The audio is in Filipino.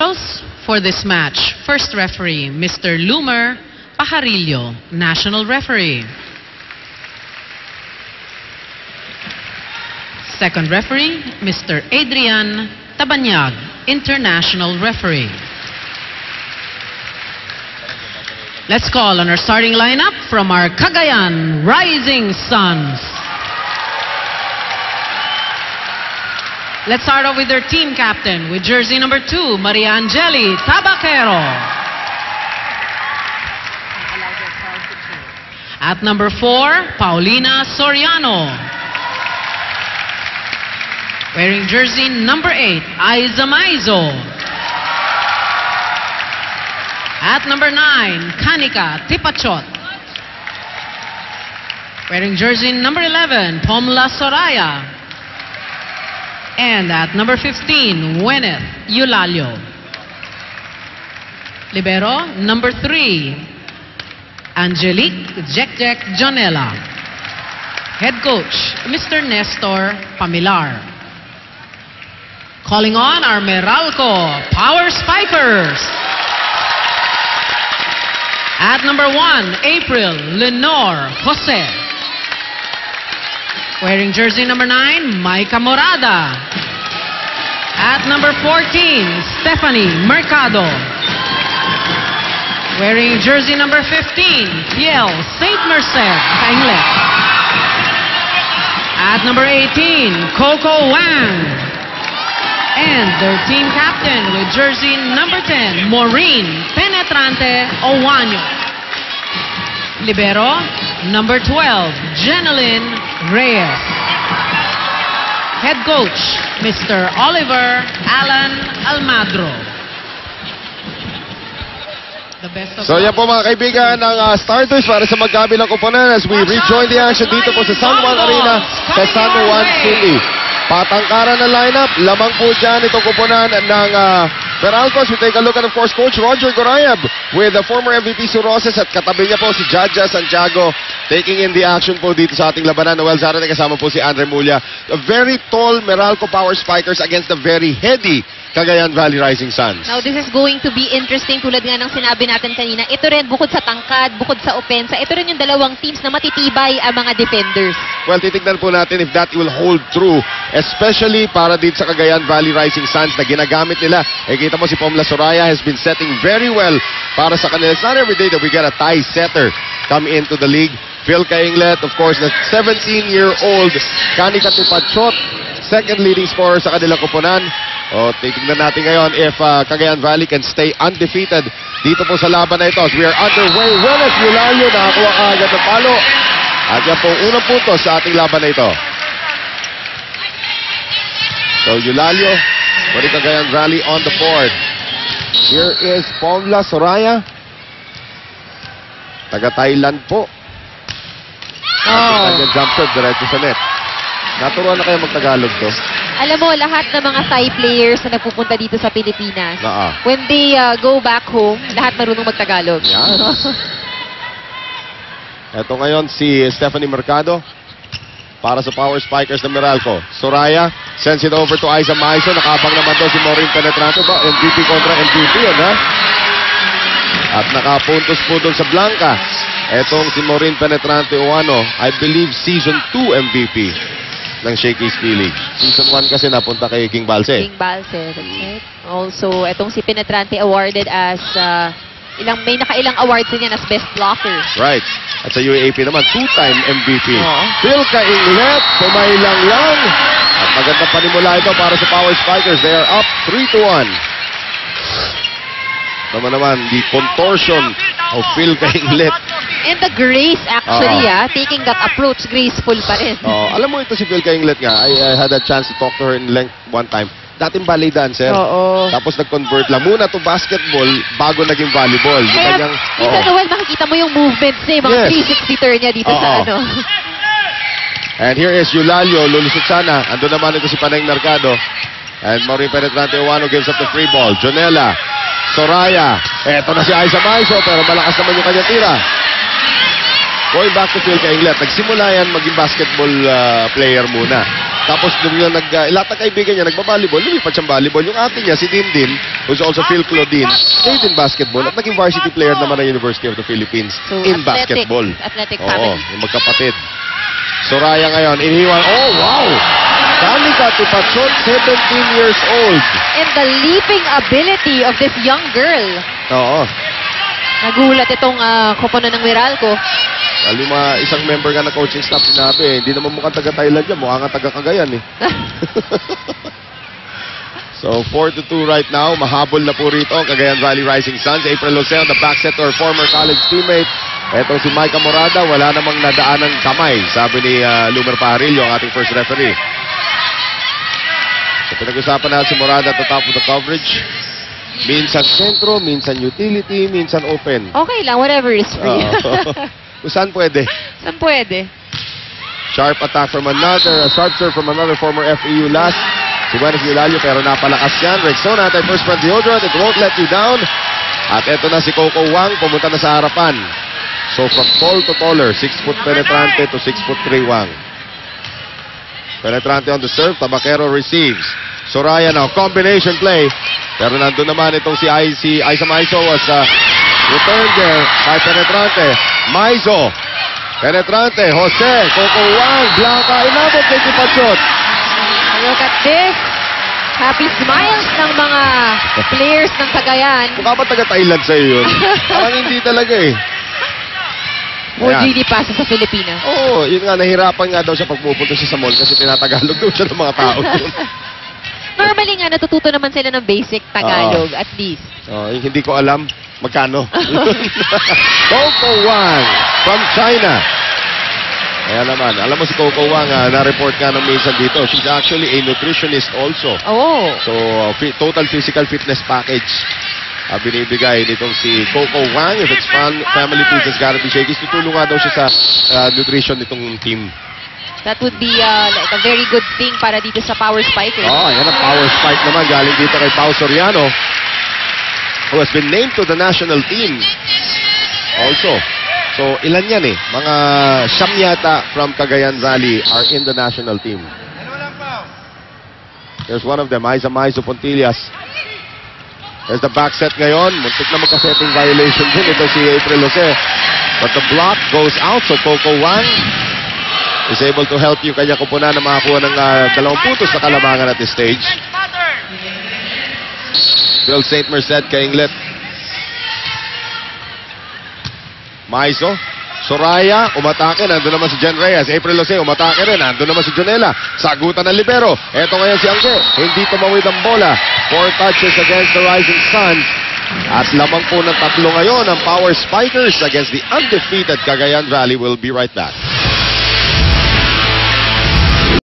officials for this match. First referee, Mr. Lumer Pajarillo, National Referee. Second referee, Mr. Adrian Tabanyag, International Referee. Let's call on our starting lineup from our Cagayan Rising Suns. Let's start off with their team captain with jersey number 2, Maria Angeli Tabaquero. At number 4, Paulina Soriano. Wearing jersey number 8, Aiza Maizo. At number 9, Kanika Tipachot. Wearing jersey number 11, Pomla Soraya. And at number 15, Gwyneth Eulalio. Libero, number 3, Angelique Jek Jonella. Head coach, Mr. Nestor Pamilar. Calling on our Meralco Power Spikers. At number 1, April Lenore Jose. Wearing jersey number 9, Maika Morada. At number 14, Stephanie Mercado. Wearing jersey number 15, Piel St. Merced Kainglet. At number 18, Coco Wang. And their team captain with jersey number 10, Maureen Penetrante Owanyo. Libero, number 12, Jeneline Reyes. Head coach, Mr. Oliver Alan Almadro. The best of So yan po mga kaibigan ang starters para sa magkabilang koponan as we rejoin the action dito po sa San Juan Arena sa San Juan City. Patangkaran na lineup, lamang po dyan itong koponan ng Meralco. As we take a look at, of course, Coach Roger Gorayab with the former MVP Suroses at katabi niya po si Jaja Santiago taking in the action po dito sa ating labanan. Noel Zarate kasama po si Andre Mulya. A very tall Meralco Power Spikers against the very heady Cagayan Valley Rising Suns. Now, this is going to be interesting tulad nga ng sinabi natin kanina. Ito rin, bukod sa tangkad, bukod sa opensa, ito rin yung dalawang teams na matitibay ang mga defenders. Well, titignan po natin if that will hold true, especially para dito sa Cagayan Valley Rising Suns na ginagamit nila. Eh, kita mo si Pomla Soraya has been setting very well para sa kanila. It's not every day that we get a tie setter come into the league. Phil Kainglet, of course, the 17-year-old Kanika Tipachot, second leading scorer sa kanilang koponan. O, titignan natin ngayon if Cagayan Valley can stay undefeated dito po sa laban na ito. As we are underway, Gwyneth Eulalio nakakuha agad ng palo. At yan po unang puntos sa ating laban na ito. So, Eulalio, for the Cagayan Valley on the board. Here is Pomla Soraya. Taga-Thailand po. Kanyang jump shot, diretso sa net. Naturuan na kayo mag-Tagalog to? Alam mo, lahat ng mga Thai players na nagpupunta dito sa Pilipinas, when they go back home, lahat marunong mag-Tagalog. Yan. Ito ngayon si Stephanie Mercado para sa Power Spikers ng Meralco. Soraya sends it over to Aiza Maizo. Nakabang naman daw si Maureen Penetrante. MVP kontra MVP yun, ha? At nakapuntos po doon sa Blanca. Etong si Maureen Penetrante Oano, I believe Season 2 MVP ng Shakey's P-League. Season 1 kasi napunta kay King Balse. King Balse, that's right. Also, etong si Penetrante awarded as, may nakailang awards din yan as Best Blocker. Right. At sa UAAP naman, 2-time MVP. Phil Kainglet, pumailang lang. At magandang panimula ito para sa Power Spikers. They are up 3-1. Naman, the contortion of Phil Kainglet. And the grace, actually, taking that approach, graceful pa rin. Alam mo ito si Phil Kainglet nga. I had a chance to talk to her in length one time. Dating ballet dancer. Tapos nag-convert lang muna to basketball bago naging volleyball. Kaya, minsan Noel, makikita mo yung movements niya, yung mga 360 turn niya dito sa ano. And here is Eulalio, lulusot sana. Ando naman ito si Paneng Mercado. And Maureen Penetrante Oano gives up the free ball. Jonella, Soraya. Eto na si Aiza Maizo, pero malakas naman yung kanyang tira. Going back to Phil Kainglet. Nagsimula yan maging basketball player muna. Tapos biglang lahat ng kaibigan niya nagba-volleyball, lumipat siyang volleyball. Yung ate niya, si Dindin, who's also Phil Claudine, played in basketball at naging varsity player naman ng University of the Philippines So, in athletic. basketball. Athletic Oo, family. yung magkapatid. Soraya ngayon, iniwan. Oh, wow! Danica Tipachot, 17 years old. And the leaping ability of this young girl. Oo. Nagulat itong koponan ng Meralco. Isang member nga ng coaching staff sinabi, hindi naman mukhang taga-Thailand yan, mukha nga taga-Cagayan eh. So, 4-2 right now. Mahabol na po rito ang Cagayan Valley Rising Suns. April Luceo, the back set to her former college teammate. Etong si Micah Morada, wala namang nadaan ng kamay, sabi ni Lumer Pajarillo, ang ating first referee. So, pinag-usapan natin si Morada at the top of the coverage. Minsan sentro, minsan utility, minsan open. Okay lang, whatever is free. Kung saan pwede. Saan pwede? Sharp attack from another, a sharp serve from another former FEU last. Si Buenos Milalio, pero napalakas yan. Rexona, anti-first front deodorant, it won't let you down. At eto na si Coco Wang, pumunta na sa harapan. So from tall to taller, 6-foot penetrante to 6'3" Wang. Penetrante on the serve, Tabaquero receives. Soraya now, combination play. Pero nandun naman itong si Aiza Maizo was returned there by Penetrante. Maizo, Penetrante, Jose, Coco Wang, Blanca, inabot kay Tipachot. Look at this. Happy smiles ng mga players ng Cagayan. Mukha ba taga-Thailand sa'yo yun? Parang hindi talaga eh. More Ayan. GD pasa sa Pilipinas. Oo, yun nga, nahirapan nga daw siya pag pupunta siya sa mall kasi tinatagalog daw siya ng mga tao doon. Normally nga, natututo naman sila ng basic Tagalog, at least. Yung hindi ko alam, magkano? Coco Wang from China. Ayan naman, alam mo si Coco Wang, na-report nga ng minsan dito. She's actually a nutritionist also. Oh. So, total physical fitness package. Binibigay nitong si Coco Wang. If it's family foods, it's gotta be Shakey's. Tutulong nga daw siya sa nutrition nitong team. That would be like a very good thing para dito sa Power Spikers. Yan ang power spike naman galing dito kay Pao Soriano, who has been named to the national team also. So, ilan yan eh? Mga siyam yata from Cagayan Valley are in the national team. There's one of them, Aiza Maizo Pontillas. There's the back set ngayon. Muntik na magka-setting violation din ito si April Jose. But the block goes out, so Coco Wang is able to help yung kanya kupunan na makakuha ng 2 puntos na kalamangan at this stage. Bill St. Merced kay Inglet. Maizo. Soraya, umatake. Nandun naman si Jen Reyes. April Jose, umatake rin. Nandun naman si Jonela. Sagutan ng libero. Eto ngayon si Angge. Hindi tumawid ang bola. 4 touches against the Rising Suns. At lamang po ng 3 ngayon ang Power Spikers against the undefeated Cagayan Valley. Will be right back.